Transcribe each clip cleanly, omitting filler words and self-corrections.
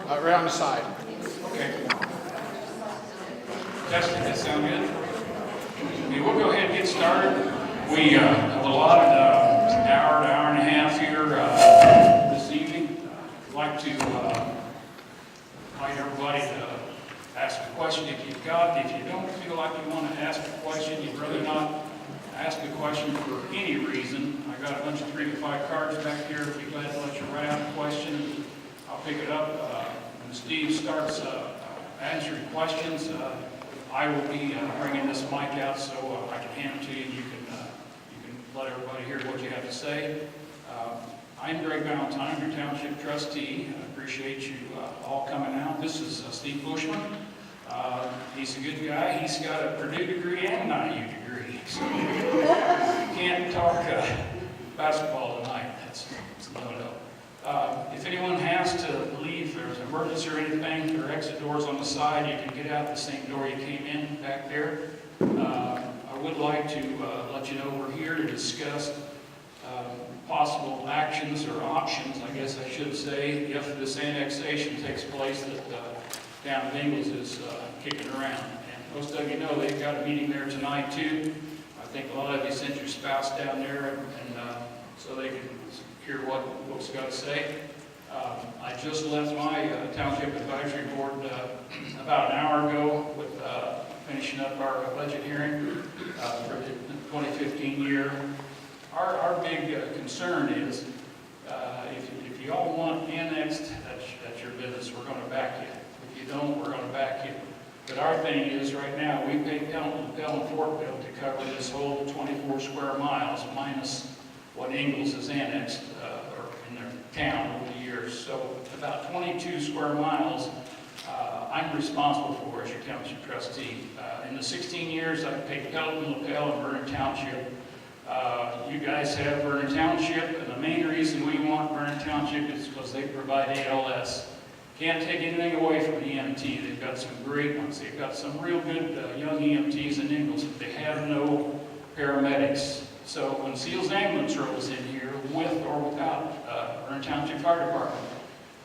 Right on the side. Okay. Testing, that sound good? Okay, we'll go ahead and get started. We have allotted an hour to hour and a half here this evening. I'd like to invite everybody to ask a question if you've got. If you don't feel like you want to ask a question, you'd rather not ask a question for any reason, I got a bunch of 3 to 5 cards back here. I'd be glad to let you write out a question. I'll pick it up. When Steve starts answering questions, I will be bringing this mic out so I can hand it to you and you can let everybody hear what you have to say. I'm Greg Valentine, your township trustee. I appreciate you all coming out. This is Steve Bushman. He's a good guy. He's got a Purdue degree and an IU degree. So you can't talk basketball tonight. That's no. If anyone has to leave, there's an emergency or anything, there are exit doors on the side. You can get out the same door you came in back there. I would like to let you know we're here to discuss possible actions or options, I guess I should say, if this annexation takes place that down in Ingalls is kicking around. And most of you know they've got a meeting there tonight too. I think a lot of you sent your spouse down there and so they can hear what folks got to say. I just left my Township Advisory Board about an hour ago with finishing up our budget hearing for the 2015 year. Our big concern is if you all want annexed, that's your business. We're going to back you. If you don't, we're going to back you. But our thing is right now we pay Pell and Fortville to cover this whole 24 square miles minus what Ingalls has annexed or in their town over the years. So about 22 square miles I'm responsible for as your township trustee. In the 16 years I've paid Pelton, LaPel, and Vernon Township. You guys have Vernon Township, and the main reason we want Vernon Township is because they provide ALS. Can't take anything away from the EMT. They've got some great ones. They've got some real good young EMTs in Ingalls, but they have no paramedics. So when Seals Ambulance rolls in here, with or without Vernon Township Fire Department,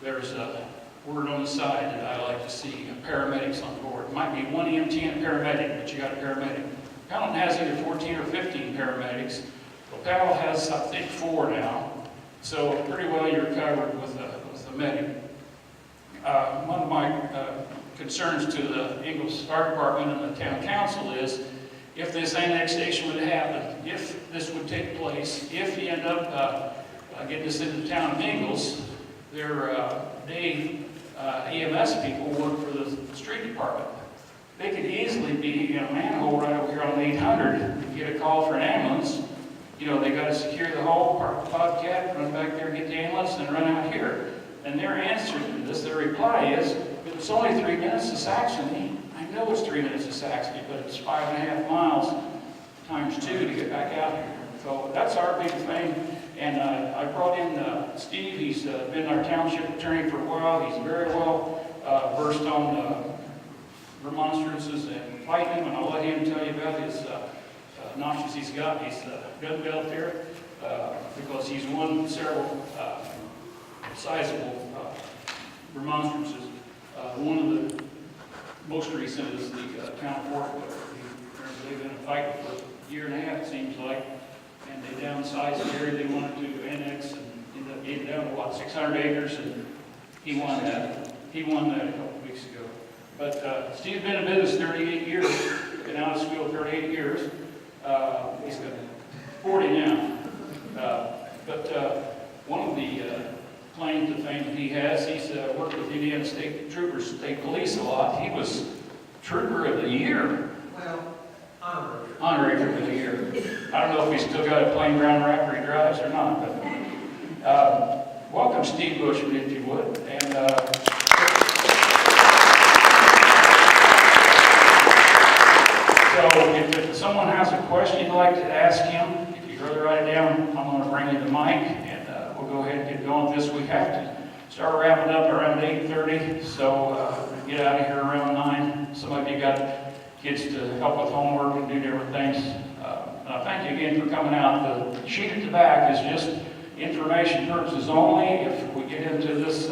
there's a word on the side that I like to see, paramedics on board. It might be one EMT and a paramedic, but you got a paramedic. Pelton has either 14 or 15 paramedics. LaPel has, I think, 4 now. So pretty well you're covered with a medic. One of my concerns to the Ingalls Fire Department and the town council is if this annexation would happen, if this would take place, if you end up getting this into the town of Ingalls, their EMS people work for the street department. They could easily be in a manhole right over here on 800 and get a call for an ambulance. You know, they got to secure the hall, park the Bobcat, run back there, get the ambulance, and run out here. And their answer to this, their reply is, it's only 3 minutes to Saxony. I know it's 3 minutes to Saxony, but it's 5.5 miles times 2 to get back out here. So that's our big thing. And I brought in Steve. He's been our township attorney for a while. He's very well versed on remonstrances and fighting them, and I'll let him tell you about his notches he's got. He's gun belt there because he's won several sizable remonstrances. One of the most recent is the town of Fortville. They've been fighting for a year and a half, it seems like, and they downsized the area they wanted to annex and ended up getting down to what, 600 acres, and he won that. He won that a couple weeks ago. But Steve's been in business 38 years, been out of school 38 years. He's got 40 now. But one of the claims to fame that he has, he's worked with Indiana State Troopers, State Police a lot. He was Trooper of the Year. Well, Honorary Trooper of the Year. I don't know if he's still got a plain brown rack where he drives or not, but welcome Steve Bushman, if you would. And so if someone has a question you'd like to ask him, if you'd rather write it down, I'm going to bring you the mic, and we'll go ahead and get going with this. We have to start wrapping up around 8:30, so get out of here around 9. Some of you got kids to help with homework and do different things. Thank you again for coming out. The sheet at the back is just information purposes only. If we get into this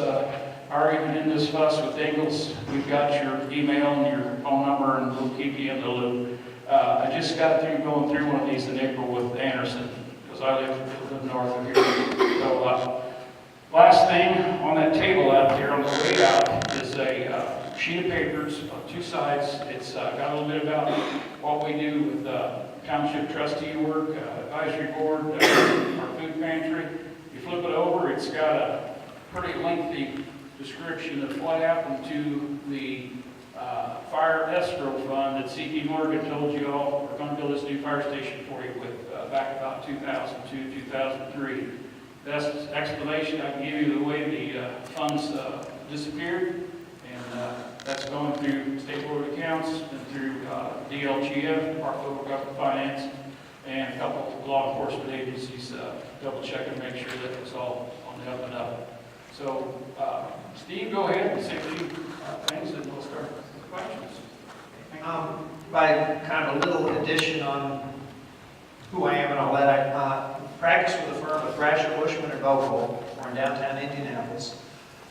argument in this fuss with Ingalls, we've got your email and your phone number, and we'll keep you in the loop. I just got through going through one of these in April with Anderson, because I live north of here. So last thing on that table out there on the way out is a sheet of papers on two sides. It's got a little bit about what we do with township trustee work, advisory board, our food pantry. You flip it over, it's got a pretty lengthy description of what happened to the fire escrow fund that C.P. Morgan told you all, we're going to build this new fire station for you with back about 2002, 2003. Best explanation I can give you the way the funds disappeared, and that's going through State Board of Accounts and through DLGF, Department of Local Government Finance, and a couple of law enforcement agencies double check and make sure that it's all on the up and up. So, Steve, go ahead and say a few things, and we'll start with questions. By kind of a little addition on who I am and all that, I practice with a firm of Thrasher, Bushman, and Bogle. We're in downtown Indianapolis.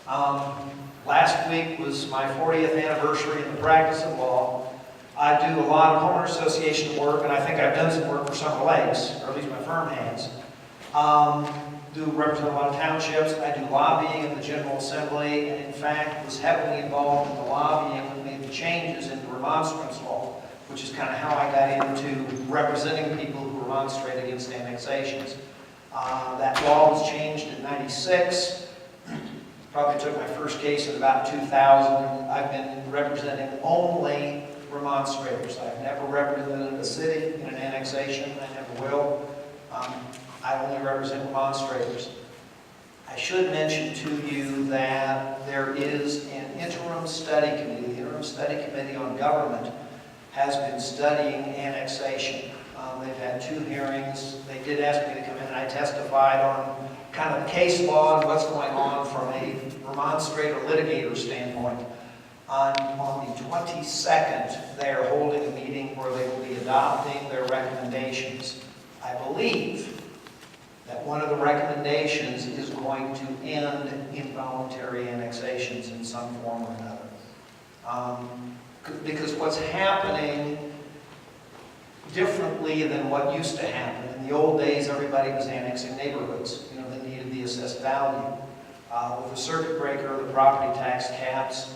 Last week was my 40th anniversary in the practice of law. I do a lot of homeowner association work, and I think I've done some work for Summerlake, or at least my firm has. Do represent a lot of townships. I do lobbying in the General Assembly, and in fact was heavily involved in the lobbying that made the changes in the remonstrance law, which is kind of how I got into representing people who remonstrate against annexations. That law was changed in '96. Probably took my first case in about 2000. I've been representing only remonstrators. I've never represented a city in an annexation. I never will. I only represent remonstrators. I should mention to you that there is an interim study committee. The interim study committee on government has been studying annexation. They've had 2 hearings. They did ask me to come in, and I testified on kind of the case law and what's going on from a remonstrator litigator standpoint. On the 22nd, they are holding a meeting where they will be adopting their recommendations. I believe that one of the recommendations is going to end involuntary annexations in some form or another. Because what's happening differently than what used to happen. In the old days, everybody was annexing neighborhoods, that needed the assessed value. With the circuit breaker, the property tax caps,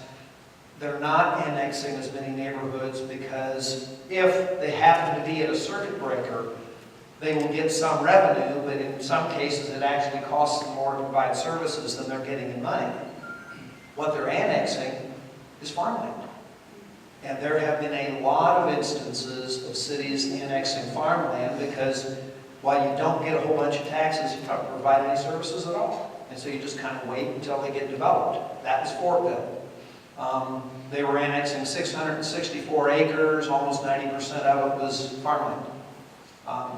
they're not annexing as many neighborhoods because if they happen to be at a circuit breaker, they will get some revenue, but in some cases it actually costs them more to provide services than they're getting in money. What they're annexing is farmland. And there have been a lot of instances of cities annexing farmland because while you don't get a whole bunch of taxes, you don't provide any services at all. And so you just kind of wait until they get developed. That was Fortville. They were annexing 664 acres, almost 90% of it was farmland.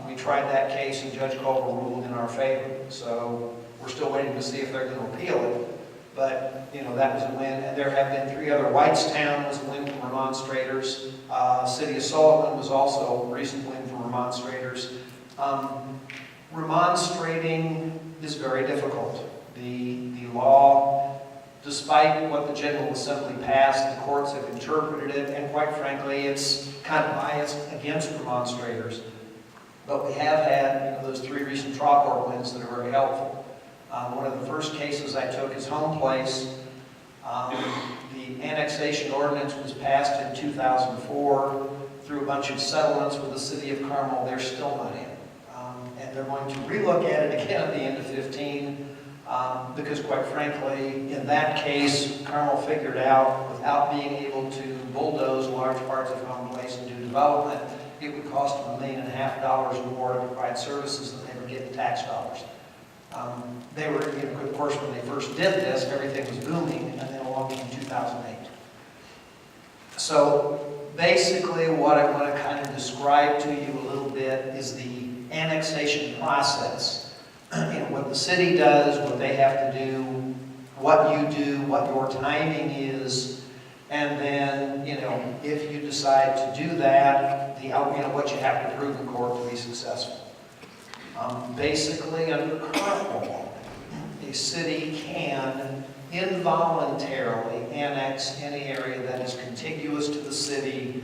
We tried that case and Judge Culver ruled in our favor. So we're still waiting to see if they're going to appeal it. But, that was a win. And there have been 3 other. Whitestown was a win for remonstrators. City of Sullivan was also a recent win for remonstrators. Remonstrating is very difficult. The law, despite what the General Assembly passed, the courts have interpreted it, and quite frankly, it's kind of biased against remonstrators. But we have had those 3 recent trial court wins that are very helpful. One of the first cases I took is Home Place. The annexation ordinance was passed in 2004 through a bunch of settlements with the city of Carmel. They're still not in. And they're going to relook at it again at the end of 15 because quite frankly, in that case, Carmel figured out without being able to bulldoze large parts of Home Place and do development, it would cost them $1.5 million more to provide services than they were getting tax dollars. They were, of course, when they first did this, everything was booming, and then along came 2008. So basically what I want to kind of describe to you a little bit is the annexation process. What the city does, what they have to do, what you do, what your timing is, and then, if you decide to do that, what you have to prove in court to be successful. Basically, under current law, a city can involuntarily annex any area that is contiguous to the city,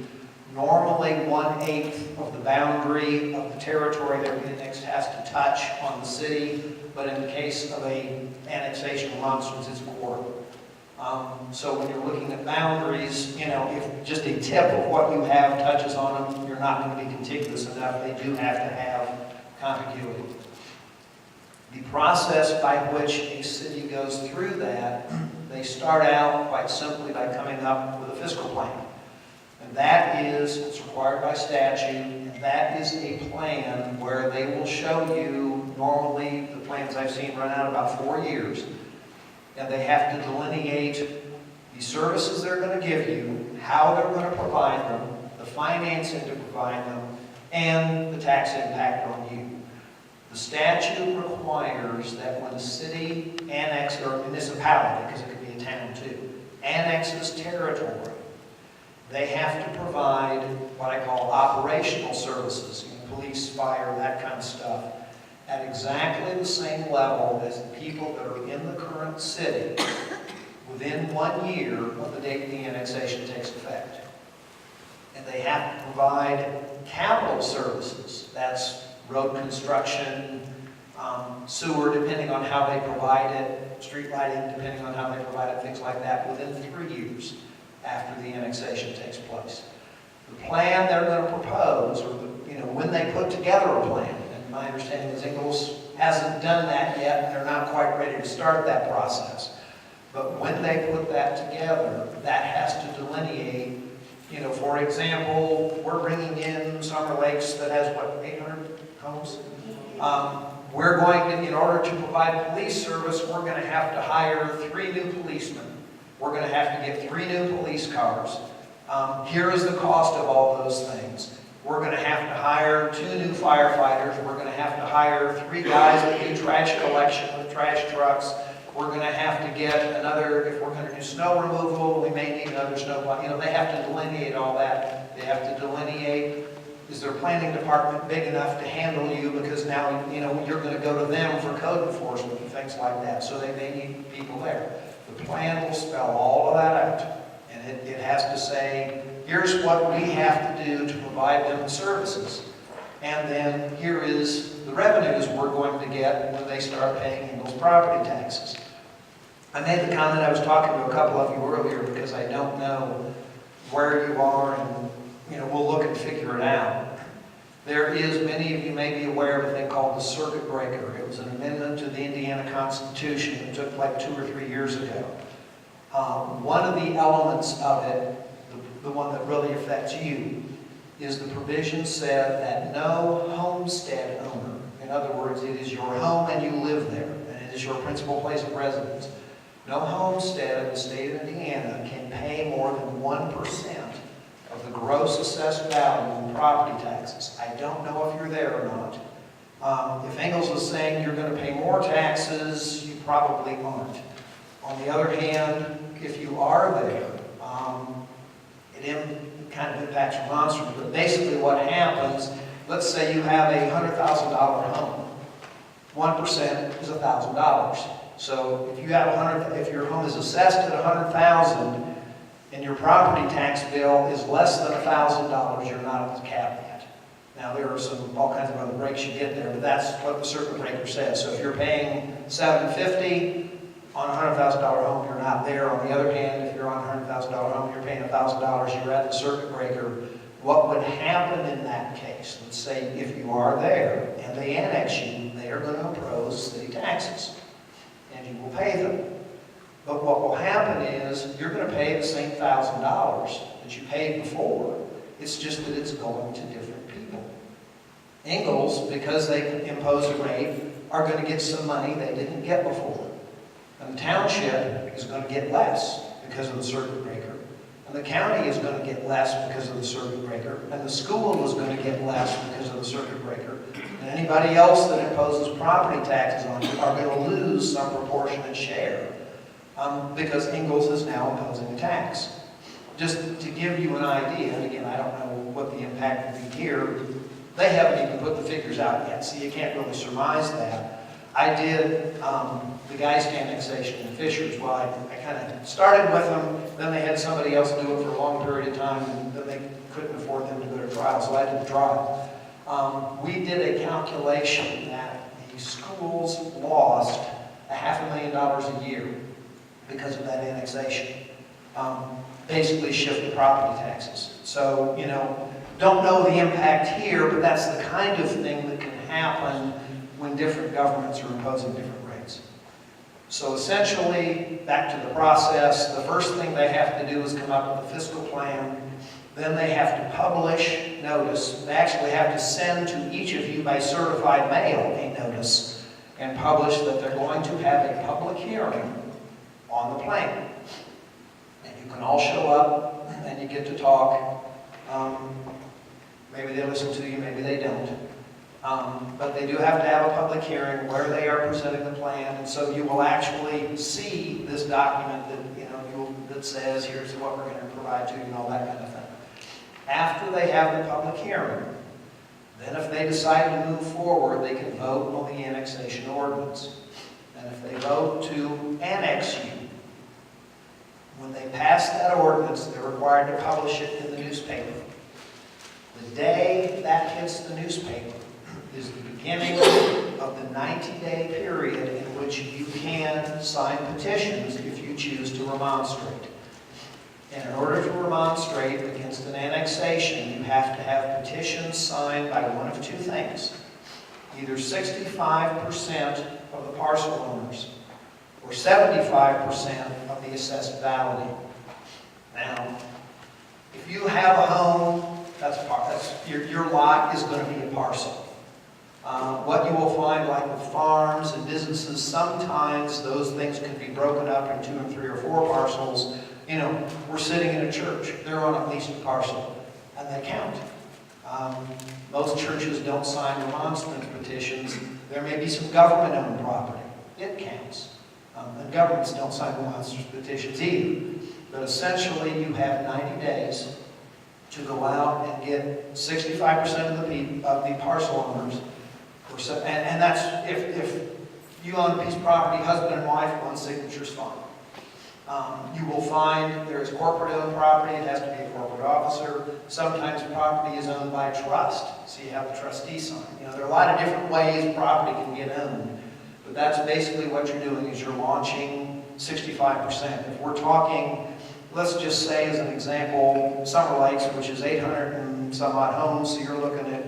normally 1/8 of the boundary of the territory that the annex has to touch on the city, but in the case of a annexation remonstrance, it's a quarter. So when you're looking at boundaries, if just a tip of what you have touches on them, you're not going to be contiguous enough. They do have to have contiguity. The process by which a city goes through that, they start out quite simply by coming up with a fiscal plan. And that is, it's required by statute, and that is a plan where they will show you, normally the plans I've seen run out about 4 years, and they have to delineate the services they're going to give you, how they're going to provide them, the financing to provide them, and the tax impact on you. The statute requires that when a city annexes, or a municipality, because it could be a town too, annexes territory, they have to provide what I call operational services, police, fire, that kind of stuff, at exactly the same level as the people that are in the current city within 1 year of the date the annexation takes effect. And they have to provide capital services, that's road construction, sewer, depending on how they provide it, street lighting, depending on how they provide it, things like that, within 3 years after the annexation takes place. The plan they're going to propose, or when they put together a plan, and my understanding is Ingalls hasn't done that yet, and they're not quite ready to start that process. But when they put that together, that has to delineate, for example, we're bringing in Summerlake that has, 800 homes? We're going to, in order to provide police service, we're going to have to hire 3 new policemen. We're going to have to get 3 new police cars. Here is the cost of all those things. We're going to have to hire 2 new firefighters. We're going to have to hire 3 guys that do trash collection with trash trucks. We're going to have to get another, if we're going to do snow removal, we may need another snowplow. They have to delineate all that. They have to delineate, is their planning department big enough to handle you? Because now, you're going to go to them for code enforcement and things like that. So they may need people there. The plan will spell all of that out. And it has to say, here's what we have to do to provide them services. And then here is the revenues we're going to get when they start paying Ingalls property taxes. I made the comment, I was talking to a couple of you earlier because I don't know where you are, and we'll look and figure it out. There is, many of you may be aware of a thing called the circuit breaker. It was an amendment to the Indiana Constitution that took like 2 or 3 years ago. One of the elements of it, the one that really affects you, is the provision said that no homestead owner, in other words, it is your home and you live there, and it is your principal place of residence, no homestead in the state of Indiana can pay more than 1% of the gross assessed value in property taxes. I don't know if you're there or not. If Ingalls is saying you're going to pay more taxes, you probably aren't. On the other hand, if you are there, it kind of impacts remonstrance, but basically what happens, let's say you have a $100,000 home. 1% is $1,000. So if you have if your home is assessed at $100,000 and your property tax bill is less than $1,000, you're not at the cap yet. Now there are all kinds of other breaks you get there, but that's what the circuit breaker says. So if you're paying $750 on a $100,000 home, you're not there. On the other hand, if you're on a $100,000 home, you're paying $1,000, you're at the circuit breaker. What would happen in that case? Let's say if you are there and they annex you, they are going to impose city taxes, and you will pay them. But what will happen is you're going to pay the same $1,000 that you paid before. It's just that it's going to different people. Ingalls, because they impose a rate, are going to get some money they didn't get before. And the township is going to get less because of the circuit breaker. And the county is going to get less because of the circuit breaker. And the school is going to get less because of the circuit breaker. And anybody else that imposes property taxes on you are going to lose some proportionate share because Ingalls is now imposing a tax. Just to give you an idea, and again, I don't know what the impact would be here, They haven't even put the figures out yet, so you can't really surmise that. I did the Geist annexation in Fishers. Well, I kind of started with them, then they had somebody else do it for a long period of time, and then they couldn't afford them to go to trial, so I did the trial. We did a calculation that the schools lost $500,000 a year because of that annexation. Basically shifted property taxes. So, you know, don't know the impact here, but that's the kind of thing that can happen when different governments are imposing different rates. So essentially, back to the process, the first thing they have to do is come up with a fiscal plan. Then they have to publish notice. They actually have to send to each of you by certified mail a notice and publish that they're going to have a public hearing on the plan. And you can all show up and you get to talk. Maybe they listen to you, maybe they don't. But they do have to have a public hearing where they are presenting the plan, and so you will actually see this document that, you know, that says, here's what we're going to provide to you and all that kind of thing. After they have the public hearing, then if they decide to move forward, they can vote on the annexation ordinance. And if they vote to annex you, when they pass that ordinance, they're required to publish it in the newspaper. The day that hits the newspaper is the beginning of the 90-day period in which you can sign petitions if you choose to remonstrate. And in order to remonstrate against an annexation, you have to have petitions signed by one of two things. Either 65% of the parcel owners or 75% of the assessed value. Now, if you have a home, your lot is going to be a parcel. What you will find, like with farms and businesses, sometimes those things can be broken up into 2 and 3 or 4 parcels. You know, we're sitting in a church. They're on at least a parcel, and they count. Most churches don't sign remonstrance petitions. There may be some government-owned property. It counts. And governments don't sign remonstrance petitions either. But essentially, you have 90 days to go out and get 65% of the parcel owners. And that's if you own a piece of property, husband and wife, one signature's fine. You will find there's corporate-owned property. It has to be a corporate officer. Sometimes property is owned by trust, so you have the trustee sign. You know, there are a lot of different ways property can get owned, but that's basically what you're doing is you're launching 65%. If we're talking, let's just say as an example, Summerlake, which is 800 and some odd homes, so you're looking at